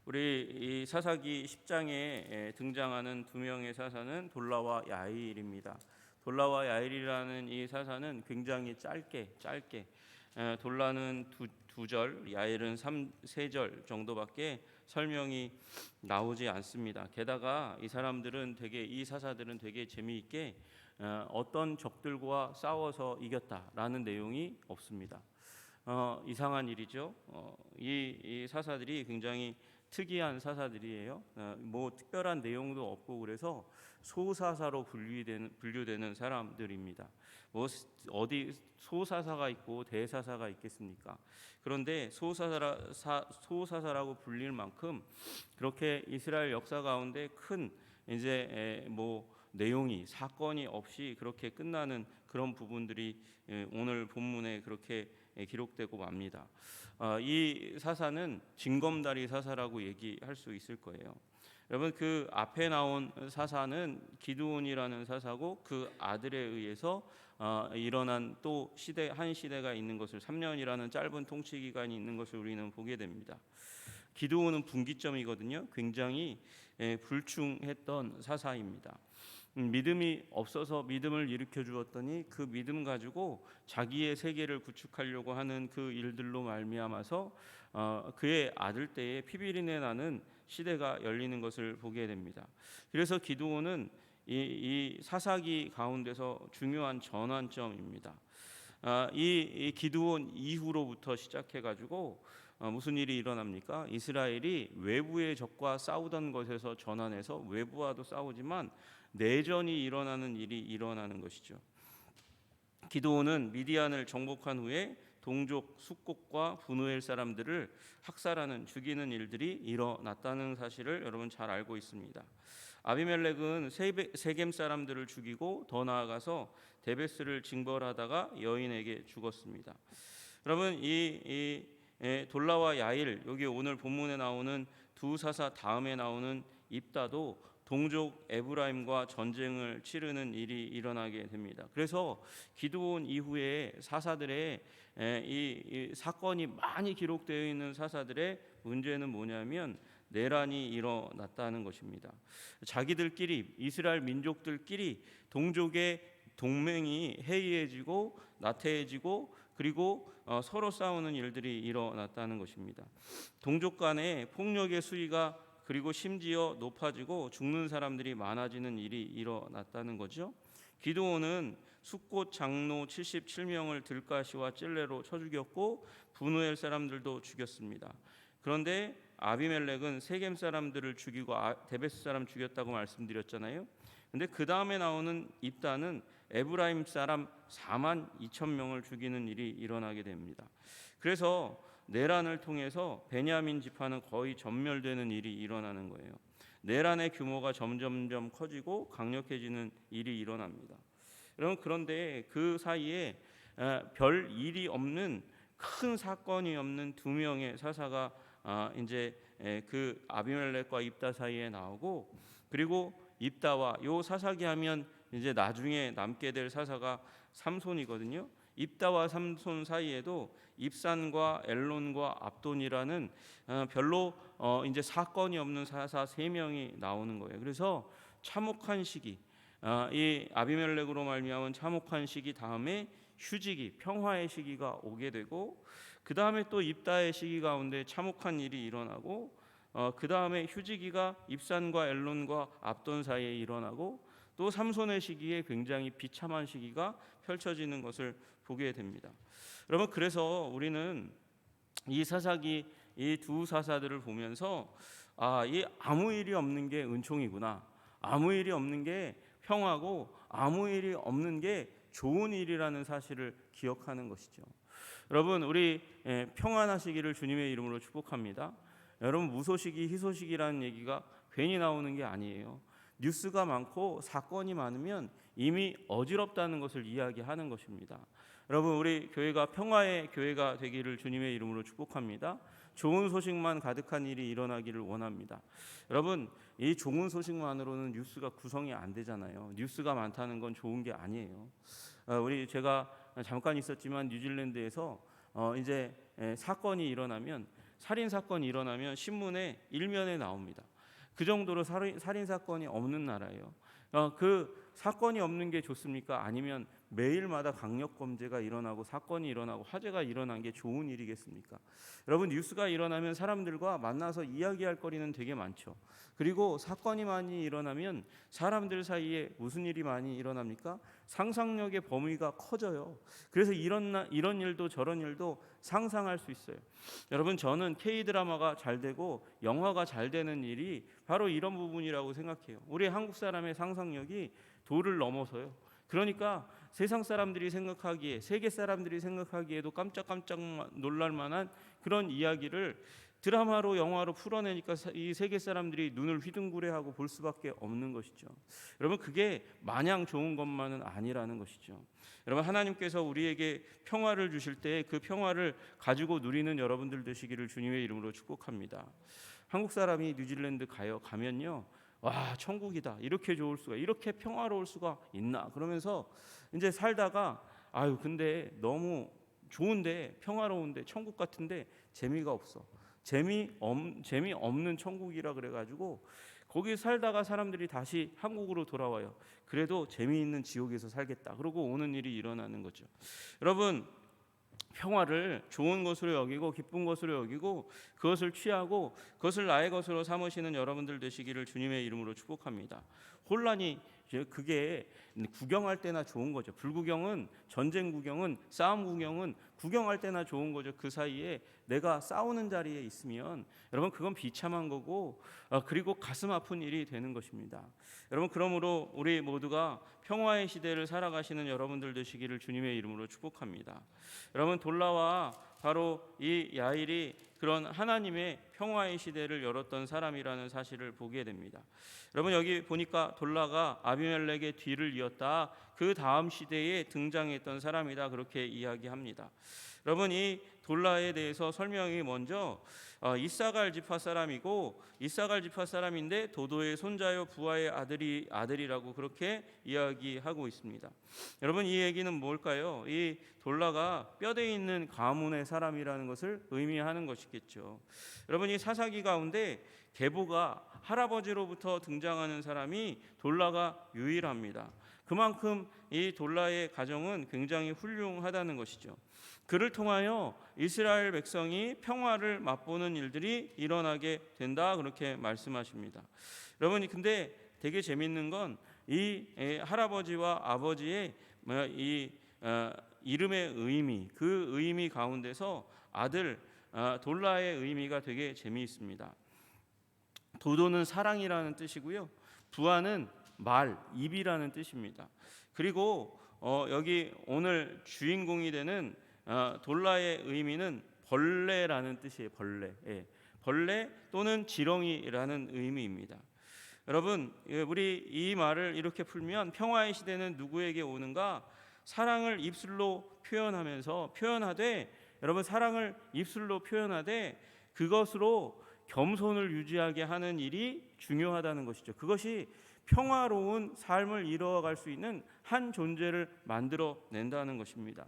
우리 이 사사기 10장에 등장하는 두 명의 사사는 돌라와 야일입니다. 돌라와 야일이라는 이 사사는 굉장히 짧게 돌라는 두 절, 야일은 3절 정도밖에 설명이 나오지 않습니다. 게다가 이 사사들은 되게 재미있게 어떤 적들과 싸워서 이겼다라는 내용이 없습니다. 이상한 일이죠. 이 사사들이 굉장히 특이한 사사들이에요. 뭐 특별한 내용도 없고 그래서 소사사로 분류되는 사람들입니다. 뭐 어디 소사사가 있고 대사사가 있겠습니까? 그런데 소사사라고 불릴 만큼 그렇게 이스라엘 역사 가운데 큰 이제 뭐 내용이 사건이 없이 그렇게 끝나는 그런 부분들이 오늘 본문에 그렇게 기록되고 맙니다. 이 사사는 징검다리 사사라고 얘기할 수 있을 거예요. 여러분, 그 앞에 나온 사사는 기드온이라는 사사고 그 아들에 의해서 일어난 또 한 시대가 있는 것을 3년이라는 짧은 통치 기간이 있는 것을 우리는 보게 됩니다. 기드온은 분기점이거든요. 굉장히 불충했던 사사입니다. 믿음이 없어서 믿음을 일으켜 주었더니 그 믿음 가지고 자기의 세계를 구축하려고 하는 그 일들로 말미암아서 그의 아들 때에 피비린내 나는 시대가 열리는 것을 보게 됩니다. 그래서 기드온은 이 사사기 가운데서 중요한 전환점입니다. 이 기드온 이후로부터 시작해 가지고 무슨 일이 일어납니까? 이스라엘이 외부의 적과 싸우던 것에서 전환해서 외부와도 싸우지만 내전이 일어나는 일이 일어나는 것이죠. 기드온은 미디안을 정복한 후에 동족 숫곳과 분우엘 사람들을 학살하는 죽이는 일들이 일어났다는 사실을 여러분 잘 알고 있습니다. 아비멜렉은 세겜 사람들을 죽이고 더 나아가서 데베스를 징벌하다가 여인에게 죽었습니다. 여러분, 이 돌라와 야일, 여기 오늘 본문에 나오는 두 사사 다음에 나오는 입다도 동족 에브라임과 전쟁을 치르는 일이 일어나게 됩니다. 그래서 기드온 이후에 사사들의 이 사건이 많이 기록되어 있는 사사들의 문제는 뭐냐면 내란이 일어났다는 것입니다. 자기들끼리, 이스라엘 민족들끼리 동족의 동맹이 해이해지고 나태해지고 그리고 서로 싸우는 일들이 일어났다는 것입니다. 동족 간의 폭력의 수위가 그리고 심지어 높아지고 죽는 사람들이 많아지는 일이 일어났다는 거죠. 기드온은 숫곳 장로 77명을 들가시와 찔레로 쳐 죽였고 분우엘 사람들도 죽였습니다. 그런데 아비멜렉은 세겜 사람들을 죽이고 데베스 사람 죽였다고 말씀드렸잖아요. 근데 그 다음에 나오는 입다는 에브라임 사람 4만 2천 명을 죽이는 일이 일어나게 됩니다. 그래서 내란을 통해서 베냐민 지파는 거의 전멸되는 일이 일어나는 거예요. 내란의 규모가 점점점 커지고 강력해지는 일이 일어납니다. 여러분, 그런데 그 사이에 별 일이 없는 큰 사건이 없는 두 명의 사사가 이제 그 아비멜렉과 입다 사이에 나오고, 그리고 입다와 요 사사기 하면 이제 나중에 남게 될 사사가 삼손이거든요. 입다와 삼손 사이에도 입산과 엘론과 압돈이라는 별로 이제 사건이 없는 사사 3명이 나오는 거예요. 그래서 참혹한 시기, 이 아비멜렉으로 말미암은 참혹한 시기 다음에 휴지기, 평화의 시기가 오게 되고, 그 다음에 또 입다의 시기 가운데 참혹한 일이 일어나고, 그 다음에 휴지기가 입산과 엘론과 압돈 사이에 일어나고, 또 삼손의 시기에 굉장히 비참한 시기가 펼쳐지는 것을 보게 됩니다. 여러분, 그래서 우리는 이 사사기 이 두 사사들을 보면서 이 아무 일이 없는 게 은총이구나, 아무 일이 없는 게 평화고 아무 일이 없는 게 좋은 일이라는 사실을 기억하는 것이죠. 여러분, 우리 평안하시기를 주님의 이름으로 축복합니다. 여러분, 무소식이 희소식이라는 얘기가 괜히 나오는 게 아니에요. 뉴스가 많고 사건이 많으면 이미 어지럽다는 것을 이야기하는 것입니다. 여러분, 우리 교회가 평화의 교회가 되기를 주님의 이름으로 축복합니다. 좋은 소식만 가득한 일이 일어나기를 원합니다. 여러분, 이 좋은 소식만으로는 뉴스가 구성이 안 되잖아요. 뉴스가 많다는 건 좋은 게 아니에요. 제가 잠깐 있었지만 뉴질랜드에서 이제 사건이 일어나면 살인 사건이 일어나면 신문에 일면에 나옵니다. 그 정도로 살인 사건이 없는 나라예요. 그 사건이 없는 게 좋습니까? 아니면 매일마다 강력 범죄가 일어나고 사건이 일어나고 화재가 일어난 게 좋은 일이겠습니까? 여러분, 뉴스가 일어나면 사람들과 만나서 이야기할 거리는 되게 많죠. 그리고 사건이 많이 일어나면 사람들 사이에 무슨 일이 많이 일어납니까? 상상력의 범위가 커져요. 그래서 이런 일도 저런 일도 상상할 수 있어요. 여러분, 저는 K-드라마가 잘 되고 영화가 잘 되는 일이 바로 이런 부분이라고 생각해요. 우리 한국 사람의 상상력이 도를 넘어서요. 그러니까 세상 사람들이 생각하기에, 세계 사람들이 생각하기에도 깜짝깜짝 놀랄 만한 그런 이야기를 드라마로 영화로 풀어내니까 이 세계 사람들이 눈을 휘둥그레하고 볼 수밖에 없는 것이죠. 여러분, 그게 마냥 좋은 것만은 아니라는 것이죠. 여러분, 하나님께서 우리에게 평화를 주실 때 그 평화를 가지고 누리는 여러분들 되시기를 주님의 이름으로 축복합니다. 한국 사람이 뉴질랜드 가면요, 와, 천국이다, 이렇게 좋을 수가, 이렇게 평화로울 수가 있나, 그러면서 이제 살다가 아유, 근데 너무 좋은데, 평화로운데, 천국 같은데 재미가 없어, 재미없는 천국이라 그래가지고 거기 살다가 사람들이 다시 한국으로 돌아와요. 그래도 재미있는 지옥에서 살겠다 그러고 오는 일이 일어나는 거죠. 여러분, 평화를 좋은 것으로 여기고 기쁜 것으로 여기고 그것을 취하고 그것을 나의 것으로 삼으시는 여러분들 되시기를 주님의 이름으로 축복합니다. 혼란이, 그게 구경할 때나 좋은 거죠. 불구경은, 전쟁 구경은, 싸움 구경은 구경할 때나 좋은 거죠. 그 사이에 내가 싸우는 자리에 있으면 여러분, 그건 비참한 거고 그리고 가슴 아픈 일이 되는 것입니다. 여러분, 그러므로 우리 모두가 평화의 시대를 살아가시는 여러분들 되시기를 주님의 이름으로 축복합니다. 여러분, 돌라와 바로 이 야일이 그런 하나님의 평화의 시대를 열었던 사람이라는 사실을 보게 됩니다. 여러분, 여기 보니까 돌라가 아비멜렉의 뒤를 이었다, 그 다음 시대에 등장했던 사람이다, 그렇게 이야기합니다. 여러분, 이 돌라에 대해서 설명이 먼저 이사갈 지파 사람이고, 이사갈 지파 사람인데 도도의 손자요 부하의 아들이라고 그렇게 이야기하고 있습니다. 여러분, 이 얘기는 뭘까요? 이 돌라가 뼈대 있는 가문의 사람이라는 것을 의미하는 것이겠죠. 여러분, 이 사사기 가운데 계보가 할아버지로부터 등장하는 사람이 돌라가 유일합니다. 그만큼 이 돌라의 가정은 굉장히 훌륭하다는 것이죠. 그를 통하여 이스라엘 백성이 평화를 맛보는 일들이 일어나게 된다, 그렇게 말씀하십니다. 여러분, 근데 되게 재밌는 건 이 할아버지와 아버지의 이 이름의 의미, 그 의미 가운데서 아들 돌라의 의미가 되게 재미있습니다. 도도는 사랑이라는 뜻이고요, 부하는 말, 입이라는 뜻입니다. 그리고 여기 오늘 주인공이 되는 돌라의 의미는 벌레라는 뜻이에요. 벌레, 벌레 또는 지렁이라는 의미입니다. 여러분, 우리 이 말을 이렇게 풀면 평화의 시대는 누구에게 오는가? 사랑을 입술로 표현하되, 여러분, 사랑을 입술로 표현하되 그것으로 겸손을 유지하게 하는 일이 중요하다는 것이죠. 그것이 평화로운 삶을 이루어갈 수 있는 한 존재를 만들어낸다는 것입니다.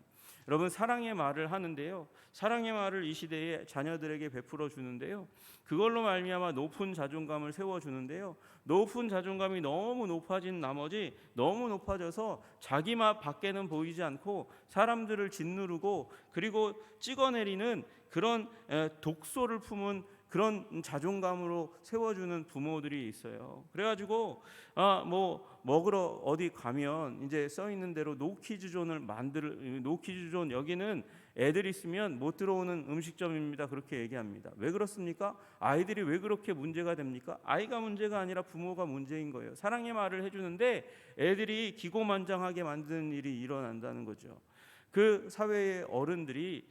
여러분, 사랑의 말을 하는데요, 사랑의 말을 이 시대에 자녀들에게 베풀어 주는데요, 그걸로 말미암아 높은 자존감을 세워주는데요, 높은 자존감이 너무 높아진 나머지 너무 높아져서 자기 맛 밖에는 보이지 않고 사람들을 짓누르고 그리고 찍어내리는 그런 독소를 품은 그런 자존감으로 세워주는 부모들이 있어요. 그래가지고 뭐 먹으러 어디 가면 이제 써 있는 대로 노키즈존을 노키즈존, 여기는 애들 있으면 못 들어오는 음식점입니다, 그렇게 얘기합니다. 왜 그렇습니까? 아이들이 왜 그렇게 문제가 됩니까? 아이가 문제가 아니라 부모가 문제인 거예요. 사랑의 말을 해주는데 애들이 기고만장하게 만드는 일이 일어난다는 거죠. 그 사회의 어른들이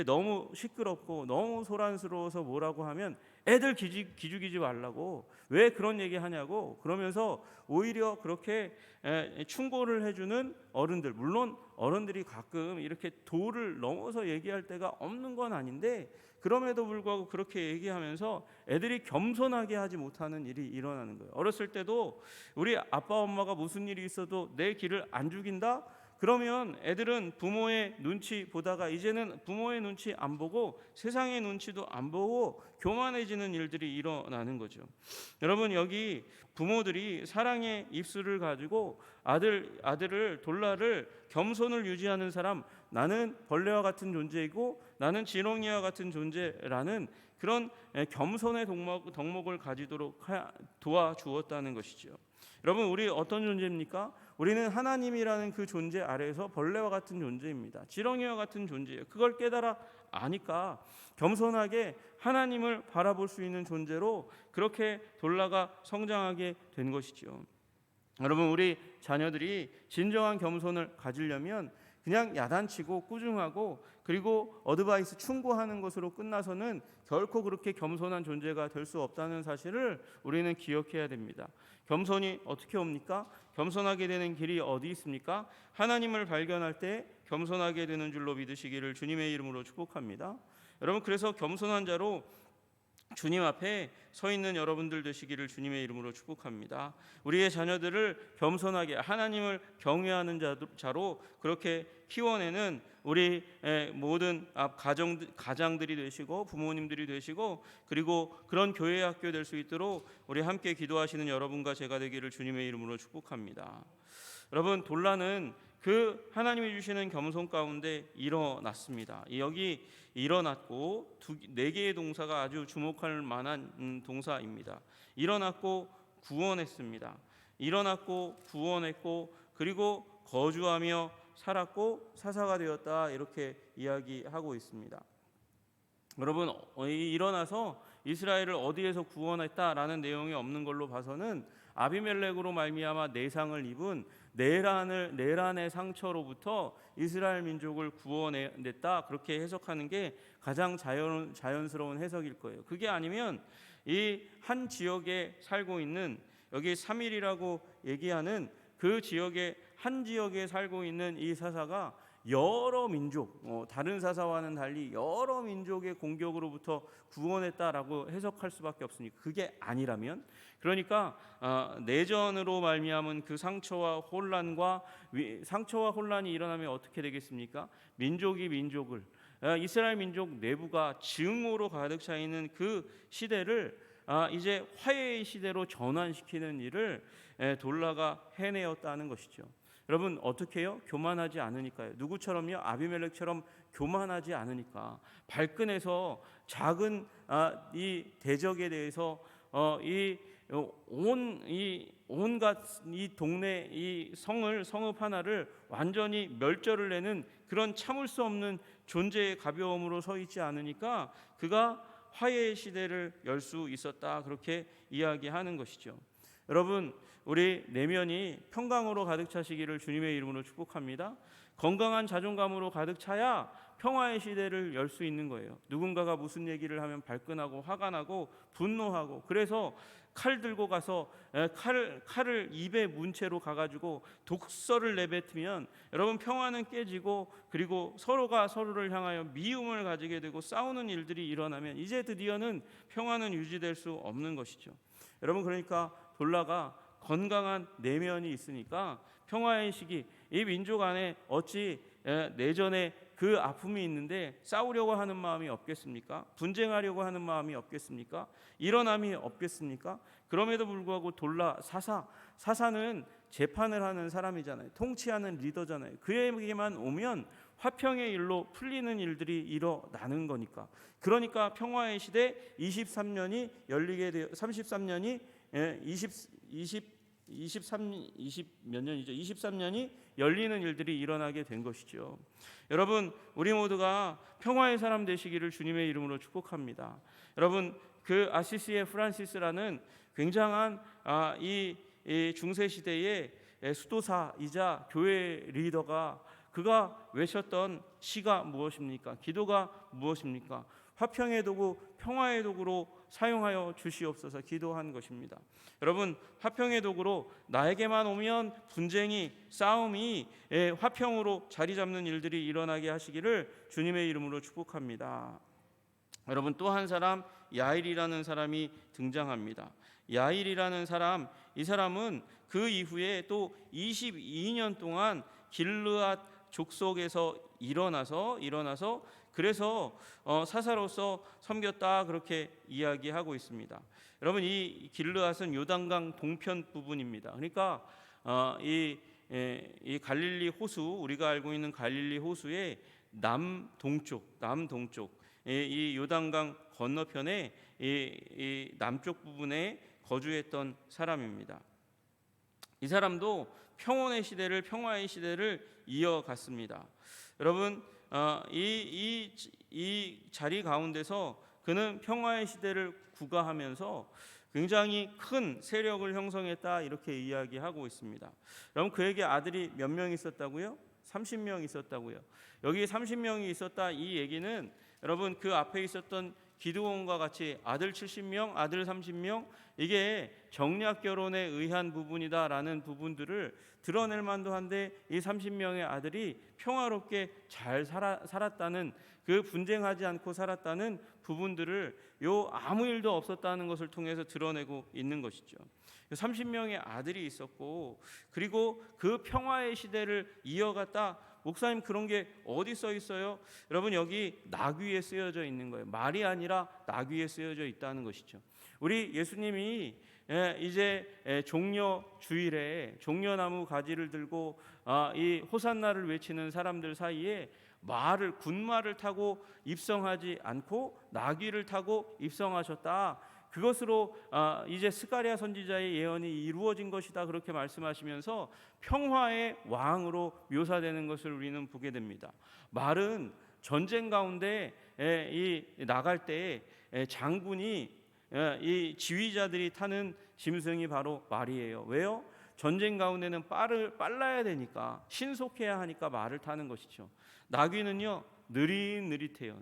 너무 시끄럽고 너무 소란스러워서 뭐라고 하면 애들 기죽이지 말라고, 왜 그런 얘기 하냐고 그러면서 오히려 그렇게 충고를 해주는 어른들, 물론 어른들이 가끔 이렇게 도를 넘어서 얘기할 때가 없는 건 아닌데 그럼에도 불구하고 그렇게 얘기하면서 애들이 겸손하게 하지 못하는 일이 일어나는 거예요. 어렸을 때도 우리 아빠 엄마가 무슨 일이 있어도 내 길을 안 죽인다? 그러면 애들은 부모의 눈치 보다가 이제는 부모의 눈치 안 보고 세상의 눈치도 안 보고 교만해지는 일들이 일어나는 거죠. 여러분, 여기 부모들이 사랑의 입술을 가지고 아들을 돌라를 겸손을 유지하는 사람, 나는 벌레와 같은 존재이고 나는 지렁이와 같은 존재라는 그런 겸손의 덕목을 가지도록 도와주었다는 것이죠. 여러분, 우리 어떤 존재입니까? 우리는 하나님이라는 그 존재 아래에서 벌레와 같은 존재입니다. 지렁이와 같은 존재예요. 그걸 깨달아 아니까 겸손하게 하나님을 바라볼 수 있는 존재로 그렇게 돌라가 성장하게 된 것이죠. 여러분, 우리 자녀들이 진정한 겸손을 가지려면 그냥 야단치고 꾸중하고 그리고 어드바이스 충고하는 것으로 끝나서는 결코 그렇게 겸손한 존재가 될 수 없다는 사실을 우리는 기억해야 됩니다. 겸손이 어떻게 옵니까? 겸손하게 되는 길이 어디 있습니까? 하나님을 발견할 때 겸손하게 되는 줄로 믿으시기를 주님의 이름으로 축복합니다. 여러분, 그래서 겸손한 자로 주님 앞에 서 있는 여러분들 되시기를 주님의 이름으로 축복합니다. 우리의 자녀들을 겸손하게 하나님을 경외하는 자로 그렇게 키워내는 우리 모든 가장들이 되시고 부모님들이 되시고 그리고 그런 교회 학교 될 수 있도록 우리 함께 기도하시는 여러분과 제가 되기를 주님의 이름으로 축복합니다. 여러분, 돌라는 그 하나님이 주시는 겸손 가운데 일어났습니다. 여기 일어났고 4개의 동사가 아주 주목할 만한 동사입니다. 일어났고 구원했습니다. 일어났고 구원했고 그리고 거주하며 살았고 사사가 되었다, 이렇게 이야기하고 있습니다. 여러분, 일어나서 이스라엘을 어디에서 구원했다라는 내용이 없는 걸로 봐서는 아비멜렉으로 말미암아 내상을 입은 내란의 상처로부터 이스라엘 민족을 구원했다, 그렇게 해석하는 게 가장 자연스러운 해석일 거예요. 그게 아니면 이 한 지역에 살고 있는 여기 3일이라고 얘기하는 그 지역의 한 지역에 살고 있는 이 사사가 여러 민족, 다른 사사와는 달리 여러 민족의 공격으로부터 구원했다라고 해석할 수밖에 없으니까, 그게 아니라면, 그러니까 내전으로 말미암은 그 상처와 혼란이 일어나면 어떻게 되겠습니까? 민족이 민족을, 이스라엘 민족 내부가 증오로 가득 차 있는 그 시대를 이제 화해의 시대로 전환시키는 일을 돌라가 해내었다는 것이죠. 여러분, 어떻게 해요? 교만하지 않으니까요. 누구처럼요? 아비멜렉처럼 교만하지 않으니까. 발끈해서 작은 이 대적에 대해서 온갖 이 동네 이 성읍 하나를 완전히 멸절을 내는 그런 참을 수 없는 존재의 가벼움으로 서 있지 않으니까 그가 화해의 시대를 열 수 있었다, 그렇게 이야기하는 것이죠. 여러분, 우리 내면이 평강으로 가득 차시기를 주님의 이름으로 축복합니다. 건강한 자존감으로 가득 차야 평화의 시대를 열 수 있는 거예요. 누군가가 무슨 얘기를 하면 발끈하고 화가 나고 분노하고, 그래서 칼 들고 가서 칼을 입에 문 채로 가가지고 독설을 내뱉으면 여러분, 평화는 깨지고 그리고 서로가 서로를 향하여 미움을 가지게 되고 싸우는 일들이 일어나면 이제 드디어는 평화는 유지될 수 없는 것이죠. 여러분, 그러니까 돌라가 건강한 내면이 있으니까 평화의 시기, 이 민족 안에 어찌 내전에 그 아픔이 있는데 싸우려고 하는 마음이 없겠습니까? 분쟁하려고 하는 마음이 없겠습니까? 일어남이 없겠습니까? 그럼에도 불구하고 사사는 재판을 하는 사람이잖아요. 통치하는 리더잖아요. 그에게만 오면 화평의 일로 풀리는 일들이 일어나는 거니까. 그러니까 평화의 시대 23년이 열리게 되어 33년이 23년이 열리는 일들이 일어나게 된 것이죠. 여러분, 우리 모두가 평화의 사람 되시기를 주님의 이름으로 축복합니다. 여러분, 그 아시시의 프란시스라는 굉장한 이 중세 시대의 수도사이자 교회 리더가 그가 외쳤던 시가 무엇입니까? 기도가 무엇입니까? 화평의 도구, 평화의 도구로 사용하여 주시옵소서 기도한 것입니다. 여러분, 화평의 도구로 나에게만 오면 분쟁이, 싸움이 화평으로 자리 잡는 일들이 일어나게 하시기를 주님의 이름으로 축복합니다. 여러분, 또 한 사람, 야일이라는 사람이 등장합니다. 야일이라는 사람, 이 사람은 그 이후에 또 22년 동안 길르앗 족속에서 일어나서 그래서 사사로서 섬겼다 그렇게 이야기하고 있습니다. 여러분, 이 길르앗은 요단강 동편 부분입니다. 그러니까 이 갈릴리 호수, 우리가 알고 있는 갈릴리 호수의 남동쪽 이 요단강 건너편에 이 남쪽 부분에 거주했던 사람입니다. 이 사람도 평화의 시대를 이어갔습니다. 여러분, 이 자리 가운데서 그는 평화의 시대를 구가하면서 굉장히 큰 세력을 형성했다 이렇게 이야기하고 있습니다. 여러분, 그에게 아들이 몇 명 있었다고요? 30명 있었다고요. 여기 30명이 있었다 이 얘기는 여러분, 그 앞에 있었던 기드온과 같이 아들 70명, 아들 30명, 이게 정략 결혼에 의한 부분이다라는 부분들을 드러낼 만도 한데, 이 30명의 아들이 평화롭게 잘 살았다는, 그 분쟁하지 않고 살았다는 부분들을 아무 일도 없었다는 것을 통해서 드러내고 있는 것이죠. 30명의 아들이 있었고, 그리고 그 평화의 시대를 이어갔다. 목사님, 그런 게 어디 써 있어요? 여러분, 여기 나귀에 쓰여져 있는 거예요. 말이 아니라 나귀에 쓰여져 있다는 것이죠. 우리 예수님이 이제 종려 주일에 종려나무 가지를 들고 이 호산나를 외치는 사람들 사이에 군말을 타고 입성하지 않고 나귀를 타고 입성하셨다. 그것으로 이제 스가랴 선지자의 예언이 이루어진 것이다 그렇게 말씀하시면서 평화의 왕으로 묘사되는 것을 우리는 보게 됩니다. 말은 전쟁 가운데 나갈 때 장군이 이 지휘자들이 타는 짐승이 바로 말이에요. 왜요? 전쟁 가운데는 빨라야 되니까, 신속해야 하니까 말을 타는 것이죠. 나귀는요,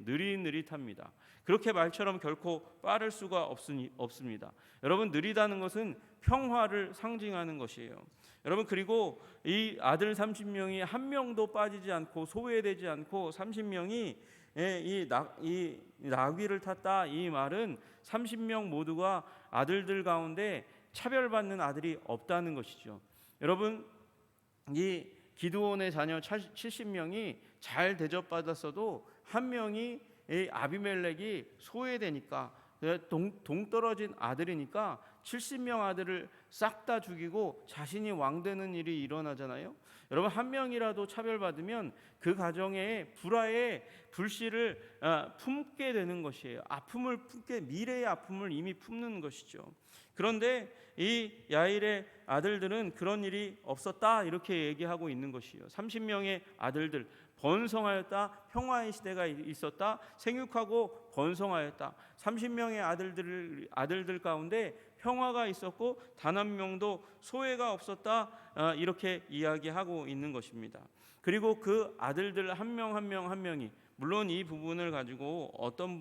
느릿느릿합니다. 그렇게 말처럼 결코 빠를 수가 없습니다. 여러분, 느리다는 것은 평화를 상징하는 것이에요. 여러분, 그리고 이 아들 30명이 한 명도 빠지지 않고 소외되지 않고 30명이 이 나귀를 탔다. 이 말은 30명 모두가 아들들 가운데 차별받는 아들이 없다는 것이죠. 여러분, 이 기드온의 자녀 70명이 잘 대접받았어도 한 명이 아비멜렉이 소외되니까, 동떨어진 아들이니까 70명 아들을 싹 다 죽이고 자신이 왕 되는 일이 일어나잖아요. 여러분, 한 명이라도 차별받으면 그 가정에 불화의 불씨를 품게 되는 것이에요. 아픔을 품게, 미래의 아픔을 이미 품는 것이죠. 그런데 이 야일의 아들들은 그런 일이 없었다 이렇게 얘기하고 있는 것이에요. 30명의 아들들, 번성하였다, 평화의 시대가 있었다, 생육하고 번성하였다. 30명의 아들들 가운데 평화가 있었고 단 한 명도 소외가 없었다, 이렇게 이야기하고 있는 것입니다. 그리고 그 아들들 한 명이, 물론 이 부분을 가지고 어떤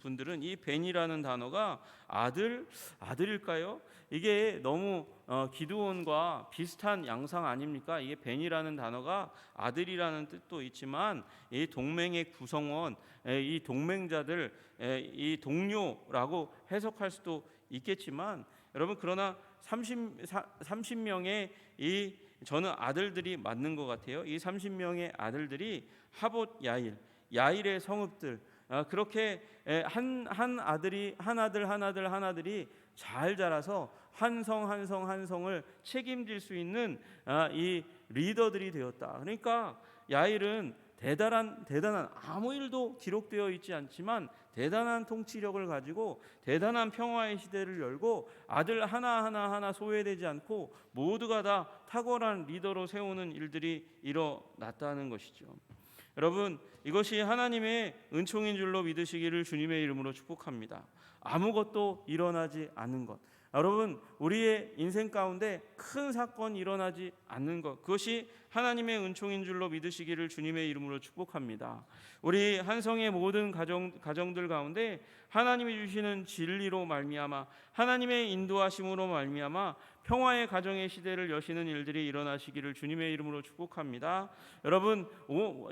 분들은 이 벤이라는 단어가 아들일까요? 이게 너무 기드온과 비슷한 양상 아닙니까? 이게 벤이라는 단어가 아들이라는 뜻도 있지만 이 동맹의 구성원, 이 동맹자들, 이 동료라고 해석할 수도 있겠지만, 여러분, 그러나 30명의 저는 아들들이 맞는 것 같아요. 이 30명의 아들들이 하봇 야일의 성읍들, 그렇게 한 아들이 잘 자라서 한 성을 책임질 수 있는 이 리더들이 되었다. 그러니까 야일은 대단한 아무 일도 기록되어 있지 않지만 대단한 통치력을 가지고 대단한 평화의 시대를 열고 아들 하나 소외되지 않고 모두가 다 탁월한 리더로 세우는 일들이 일어났다는 것이죠. 여러분, 이것이 하나님의 은총인 줄로 믿으시기를 주님의 이름으로 축복합니다. 아무것도 일어나지 않는 것, 여러분, 우리의 인생 가운데 큰 사건이 일어나지 않는 것, 그것이 하나님의 은총인 줄로 믿으시기를 주님의 이름으로 축복합니다. 우리 한성의 모든 가정들 가운데 하나님이 주시는 진리로 말미암아, 하나님의 인도하심으로 말미암아 평화의 가정의 시대를 여시는 일들이 일어나시기를 주님의 이름으로 축복합니다. 여러분,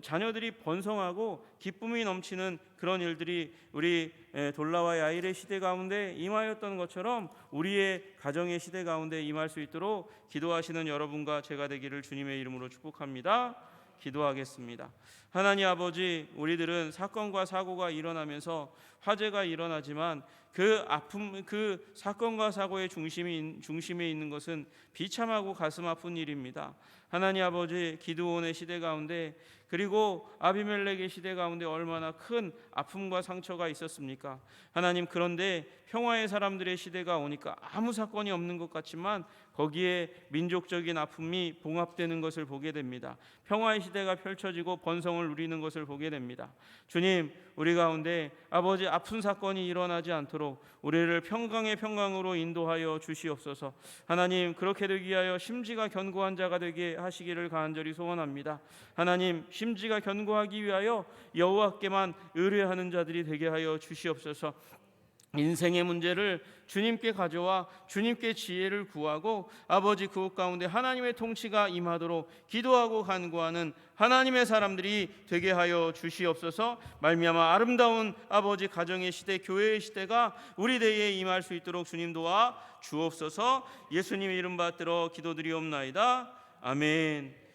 자녀들이 번성하고 기쁨이 넘치는 그런 일들이 우리 돌라와 야일의 시대 가운데 임하였던 것처럼 우리의 가정의 시대 가운데 임할 수 있도록 기도하시는 여러분과 제가 되기를 주님의 이름으로 이름으로 축복합니다. 기도하겠습니다. 하나님 아버지, 우리들은 사건과 사고가 일어나면서 화재가 일어나지만 그 아픔, 그 사건과 사고의 중심에 있는 것은 비참하고 가슴 아픈 일입니다. 하나님 아버지, 기드온의 시대 가운데 그리고 아비멜렉의 시대 가운데 얼마나 큰 아픔과 상처가 있었습니까? 하나님, 그런데 평화의 사람들의 시대가 오니까 아무 사건이 없는 것 같지만 거기에 민족적인 아픔이 봉합되는 것을 보게 됩니다. 평화의 시대가 펼쳐지고 번성을 누리는 것을 보게 됩니다. 주님, 우리 가운데 아버지 아픈 사건이 일어나지 않도록 우리를 평강의 평강으로 인도하여 주시옵소서. 하나님, 그렇게 되기 위하여 심지가 견고한 자가 되게 하시기를 간절히 소원합니다. 하나님, 심지가 견고하기 위하여 여호와께만 의뢰하는 자들이 되게 하여 주시옵소서. 인생의 문제를 주님께 가져와 주님께 지혜를 구하고 아버지 그곳 가운데 하나님의 통치가 임하도록 기도하고 간구하는 하나님의 사람들이 되게 하여 주시옵소서. 말미암아 아름다운 아버지 가정의 시대, 교회의 시대가 우리 대에 임할 수 있도록 주님 도와 주옵소서. 예수님의 이름 받들어 기도드리옵나이다. 아멘.